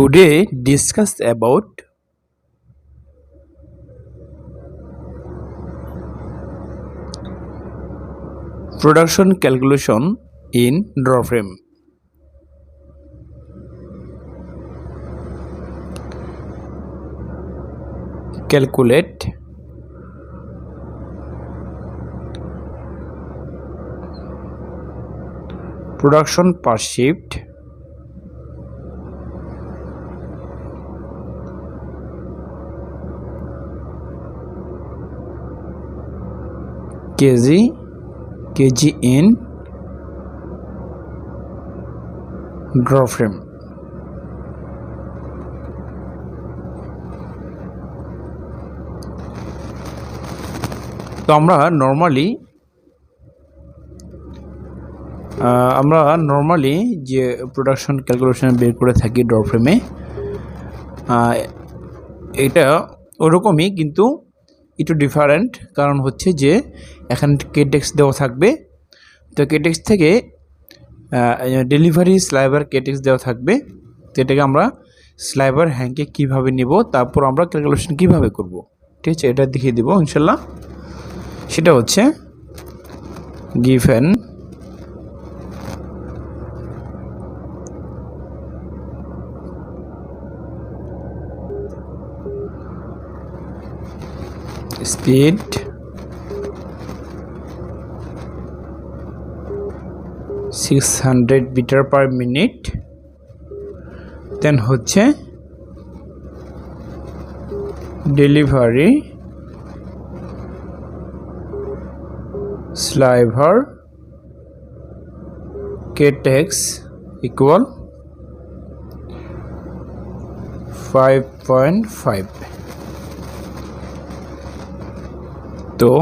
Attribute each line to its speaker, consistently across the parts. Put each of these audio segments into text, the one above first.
Speaker 1: Today discuss about production calculation in draw frame. Calculate production per shift kg in draw frame. তো আমরা normally যে production calculation বের করে থাকি draw ফ্রেমে, এটা ওরকমই কিন্তু একটু ডিফারেন্ট। কারণ হচ্ছে যে এখানে কেটেক্স দেওয়া থাকবে, তো কেটেক্স থেকে ডেলিভারি স্লাইবার কেটেক্স দেওয়া থাকবে। তো এটাকে আমরা স্লাইবার হ্যাংকে কিভাবে নিব, তারপর আমরা ক্যালকুলেশন কিভাবে করব, ঠিক আছে, এটা দেখিয়ে দিব ইনশাল্লাহ। সেটা হচ্ছে given speed (600 meter per minute), then হচ্ছে delivery sliver ktex equal 5.5। তো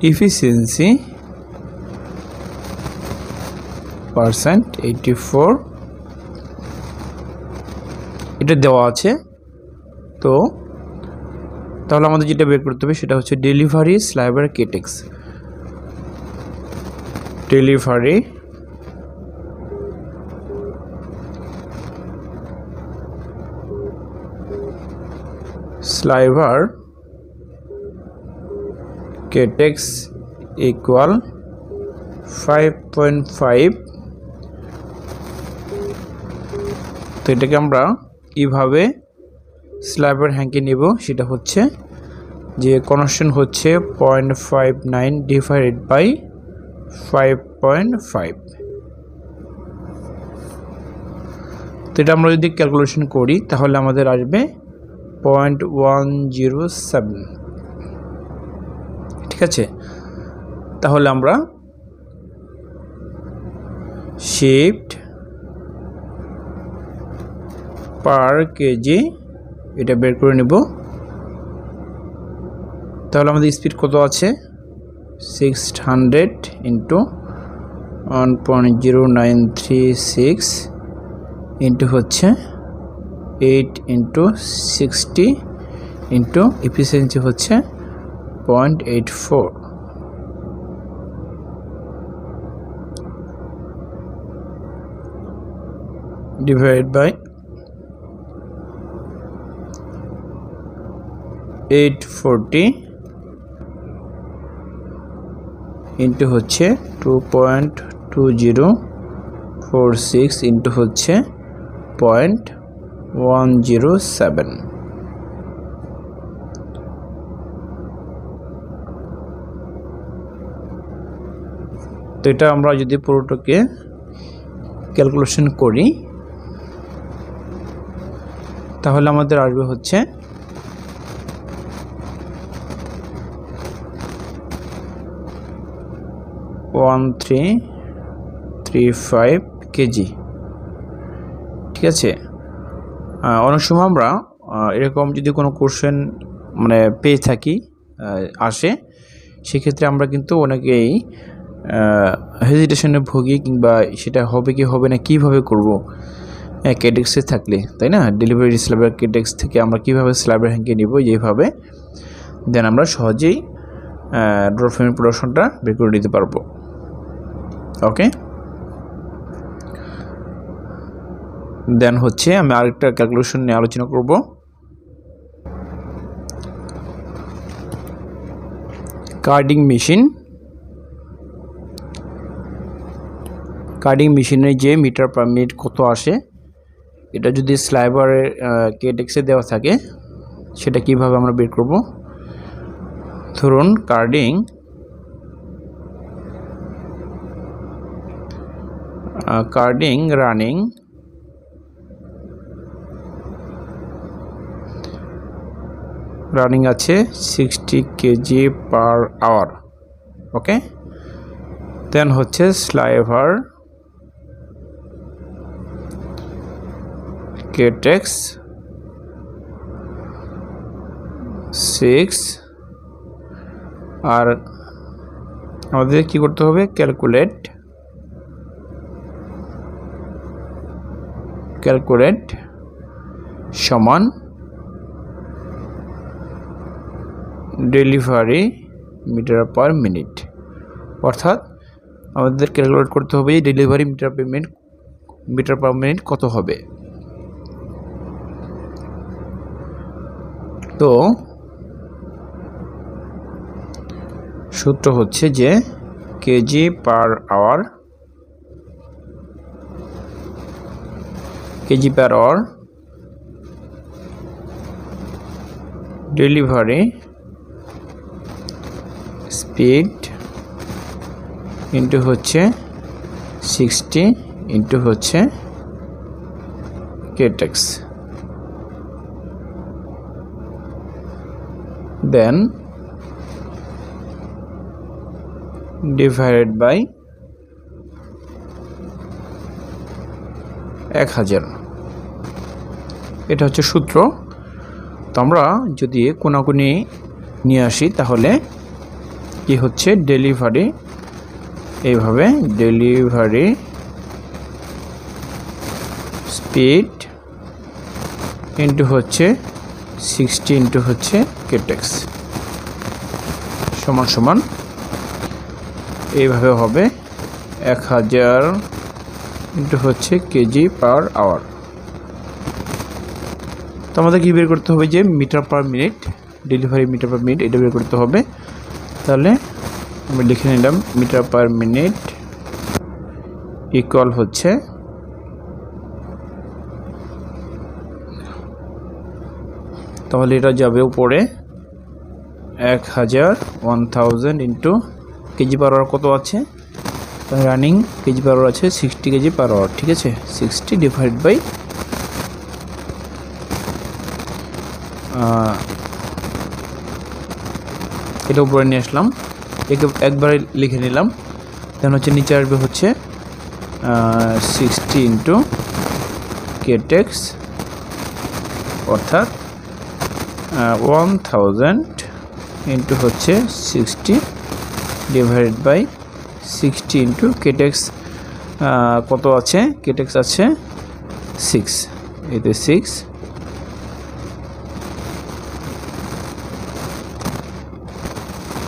Speaker 1: efficiency %84 এটা দেওয়া আছে। তো তাহলে আমাদের যেটা বের করতে হবে সেটা হচ্ছে delivery sliver ktex. Delivery sliver ktex equal 5.5। তো এটাকে আমরা কিভাবে স্লাইবার হ্যাংকে নিব, সেটা হচ্ছে যে কনস্ট্যান্ট হচ্ছে 0.59 ডিভাইডেড বাই 5.5। তো এটা আমরা যদি ক্যালকুলেশন করি তাহলে আমাদের আসবে 0.107, ঠিক আছে। তাহলে আমরা শিফট পার কেজি এটা বের করে নেব। তাহলে আমাদের স্পিড কত আছে, 600 ইন্টু 1.0936 ইন্টু হচ্ছে 8 ইন্টু 60 ইন্টু এফিসিয়েন্সি হচ্ছে 0.84 ডিভাইড বাই 840 ইন্টু হচ্ছে 2.2046 ইন্টু হচ্ছে 0.107। তো এটা আমরা যদি পুরোটাকে ক্যালকুলেশন করি তাহলে আমাদের আসবে হচ্ছে 1335 কেজি, ঠিক আছে। অনেক সময় আমরা এরকম যদি কোনো কোশ্চেন মানে পেয়ে থাকি আসে, সেক্ষেত্রে আমরা কিন্তু অনেকেই হেজিটেশনে ভুগি, কিংবা সেটা হবে কি হবে না কিভাবে করব কেটেক্সে থাকলে, তাই না। ডেলিভারি স্লাইবার কেটেক্স থেকে আমরা কিভাবে স্লাইবার হ্যাংকে নিব, যেভাবে দেন আমরা সহজেই ড্র ফ্রেমের প্রোডাকশনটা বের করে নিতে পারবো। ওকে। দেন হচ্ছে আমি আরেকটা ক্যালকুলেশন নিয়ে আলোচনা করব। কার্ডিং মেশিনের যে মিটার পার মিনিট কত আসে, এটা যদি স্লাইবারের কেটেক্সে দেওয়া থাকে সেটা কিভাবে আমরা বের করব। ধরুন কার্ডিং রানিং আছে 60 কেজি পার আওয়ার। ওকে, দেন হচ্ছে স্লাইভার কেটেক্স 6, আর আমাদের কি করতে হবে, ক্যালকুলেট সমান ডেলিভারি মিটার পার মিনিট। অর্থাৎ আমাদের ক্যালকুলেট করতে হবে ডেলিভারি মিটার পার মিনিট কত হবে। তো সূত্র হচ্ছে যে KG per hour delivery speed into হচ্ছে 60 ইন্টু হচ্ছে কেটেক্স, দেন ডিভাইডেড বাই 1000। এটা হচ্ছে সূত্র। তো আমরা যদি কোনাকুনি নিয়ে আসি তাহলে কি হচ্ছে, ডেলিভারি এইভাবে ডেলিভারি স্পিড ইন্টু হচ্ছে 60 ইন্টু হচ্ছে কেটেক্স সমান সমান এইভাবে হবে 1000 ইন্টু হচ্ছে কেজি পার আওয়ার। তো আমাদের কি বের করতে হবে, যে metre per minute, delivery metre per minute, এটা বের করতে হবে। তাহলে আমি লিখে নিলাম মিটার পার মিনিট ইকুয়াল হচ্ছে তাহলে এটা যাবে উপরে 1000 ইন্টু কেজি পার আওয়ার কত আছে, রানিং কেজি পার আওয়ার আছে 60 কেজি পার আওয়ার। ঠিক আছে, 60 ডিভাইড বাই এটা উপরে নিয়ে আসলাম, একে একবারে লিখে নিলাম। দেন হচ্ছে নিচে আসবে হচ্ছে 60 ইন্টু কেটেক্স, অর্থাৎ 1000 ইন্টু হচ্ছে 60 ডিভাইডেড বাই 60 ইন্টু কেটেক্স কত আছে, কেটেক্স আছে 6, এতে 6।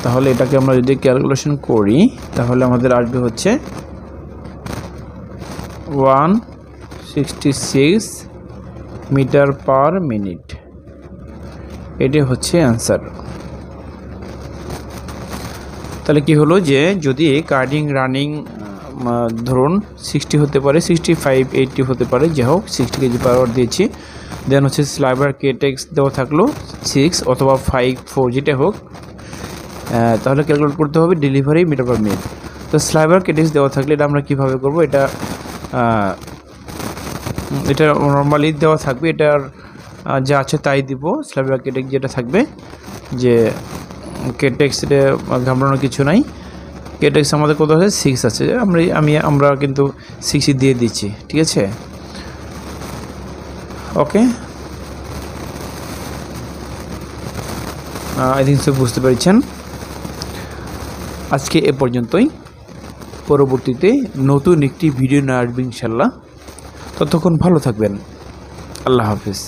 Speaker 1: তাহলে এটাকে আমরা যদি ক্যালকুলেশন করি তাহলে আমাদের আসবে হচ্ছে 166 মিটার পার মিনিট। এটি হচ্ছে অ্যান্সার। তাহলে কি হলো, যে যদি কার্ডিং রানিং ধরুন 60 হতে পারে, 65 80 হতে পারে, যাই হোক 60 কেজি পার আওয়ার দিয়েছি। দেন হচ্ছে স্লাইভার কেটেক্স দেওয়া থাকলো 6 অথবা 5 4 যেটা হোক, তাহলে ক্যালকুলেট করতে হবে ডেলিভারি মিটার পার মিনিট। তো স্লাইভার কেটেক্স দেওয়া থাকলে এটা আমরা কীভাবে করব, এটা নর্মালি দেওয়া থাকবে, এটার যা আছে তাই দিব। স্লাইভার কেটেক্স যেটা থাকবে, যে কেটেক্স এটা ঘাবড়ানোর কিছু নাই। কেটেক্স আমাদের কত আছে, 6 আছে, আমরা কিন্তু 6ই দিয়ে দিচ্ছি। ঠিক আছে, ওকে, আই থিঙ্ক সো বুঝতে পেরেছেন। আজকে এ পর্যন্তই, পরবর্তীতে নতুন একটি ভিডিও নিয়ে আসবেন ইনশাল্লাহ। ততক্ষণ ভালো থাকবেন, আল্লাহ হাফিজ।